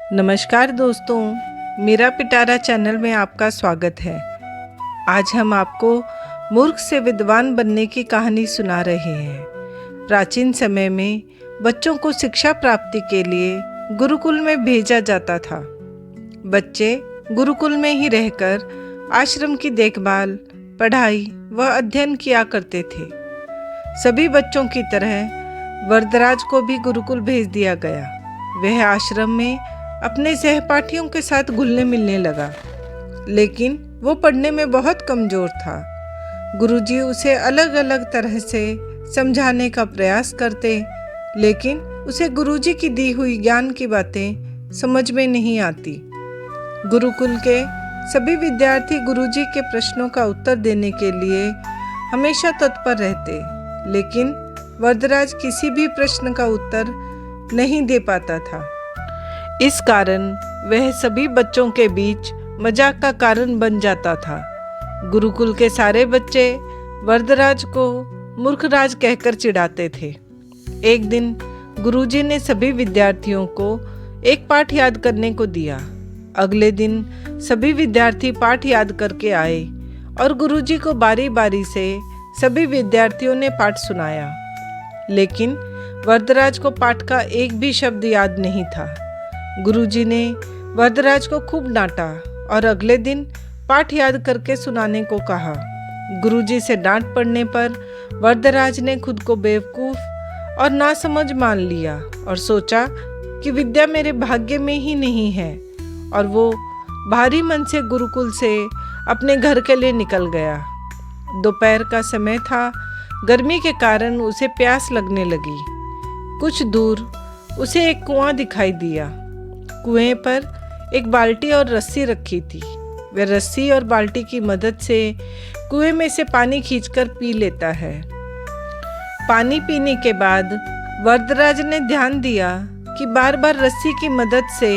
नमस्कार दोस्तों, मेरा पिटारा चैनल में आपका स्वागत है। आज हम आपको मूर्ख से विद्वान बनने की कहानी सुना रहे हैं। प्राचीन समय में बच्चों को शिक्षा प्राप्ति के लिए गुरुकुल में भेजा जाता था। बच्चे गुरुकुल में ही रहकर आश्रम की देखभाल, पढ़ाई व अध्ययन किया करते थे। सभी बच्चों की तरह वरदराज को भी गुरुकुल भेज दिया गया। वह आश्रम में अपने सहपाठियों के साथ घुलने मिलने लगा, लेकिन वो पढ़ने में बहुत कमज़ोर था। गुरुजी उसे अलग अलग तरह से समझाने का प्रयास करते, लेकिन उसे गुरुजी की दी हुई ज्ञान की बातें समझ में नहीं आती। गुरुकुल के सभी विद्यार्थी गुरुजी के प्रश्नों का उत्तर देने के लिए हमेशा तत्पर रहते, लेकिन वरदराज किसी भी प्रश्न का उत्तर नहीं दे पाता था। इस कारण वह सभी बच्चों के बीच मजाक का कारण बन जाता था। गुरुकुल के सारे बच्चे वरदराज को मूर्खराज कहकर चिढ़ाते थे। एक दिन गुरुजी ने सभी विद्यार्थियों को एक पाठ याद करने को दिया। अगले दिन सभी विद्यार्थी पाठ याद करके आए और गुरुजी को बारी बारी से सभी विद्यार्थियों ने पाठ सुनाया, लेकिन वरदराज को पाठ का एक भी शब्द याद नहीं था। गुरुजी ने वरदराज को खूब डांटा और अगले दिन पाठ याद करके सुनाने को कहा। गुरुजी से डांट पड़ने पर वरदराज ने खुद को बेवकूफ़ और नासमझ मान लिया और सोचा कि विद्या मेरे भाग्य में ही नहीं है, और वो भारी मन से गुरुकुल से अपने घर के लिए निकल गया। दोपहर का समय था। गर्मी के कारण उसे प्यास लगने लगी। कुछ दूर उसे एक कुआं दिखाई दिया। कुएं पर एक बाल्टी और रस्सी रखी थी। वह रस्सी और बाल्टी की मदद से कुएं में से पानी खींचकर पी लेता है। पानी पीने के बाद वरदराज ने ध्यान दिया कि बार बार रस्सी की मदद से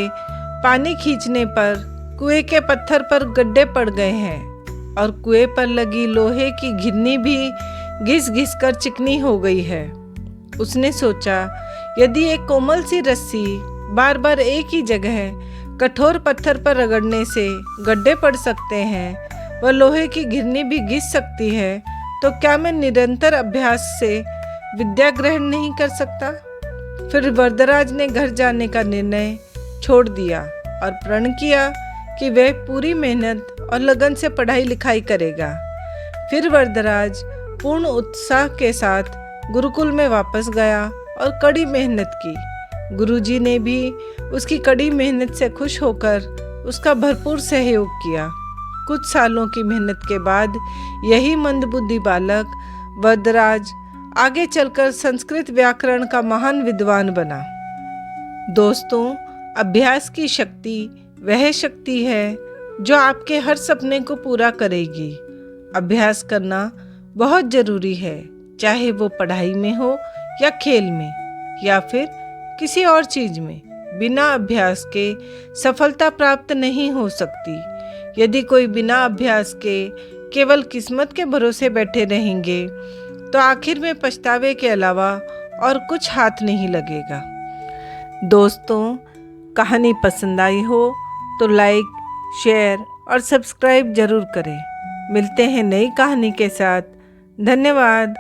पानी खींचने पर कुएं के पत्थर पर गड्ढे पड़ गए हैं और कुएं पर लगी लोहे की घिरनी भी घिस घिस कर चिकनी हो गई है। उसने सोचा, यदि एक कोमल सी रस्सी बार बार एक ही जगह कठोर पत्थर पर रगड़ने से गड्ढे पड़ सकते हैं व लोहे की घिरनी भी घिस सकती है, तो क्या मैं निरंतर अभ्यास से विद्या ग्रहण नहीं कर सकता? फिर वरदराज ने घर जाने का निर्णय छोड़ दिया और प्रण किया कि वह पूरी मेहनत और लगन से पढ़ाई लिखाई करेगा। फिर वरदराज पूर्ण उत्साह के साथ गुरुकुल में वापस गया और कड़ी मेहनत की। गुरुजी ने भी उसकी कड़ी मेहनत से खुश होकर उसका भरपूर सहयोग किया। कुछ सालों की मेहनत के बाद यही मंदबुद्धि बालक वरदराज आगे चलकर संस्कृत व्याकरण का महान विद्वान बना। दोस्तों, अभ्यास की शक्ति वह शक्ति है जो आपके हर सपने को पूरा करेगी। अभ्यास करना बहुत ज़रूरी है, चाहे वो पढ़ाई में हो या खेल में या फिर किसी और चीज़ में। बिना अभ्यास के सफलता प्राप्त नहीं हो सकती। यदि कोई बिना अभ्यास के केवल किस्मत के भरोसे बैठे रहेंगे तो आखिर में पछतावे के अलावा और कुछ हाथ नहीं लगेगा। दोस्तों, कहानी पसंद आई हो तो लाइक, शेयर और सब्सक्राइब ज़रूर करें। मिलते हैं नई कहानी के साथ। धन्यवाद।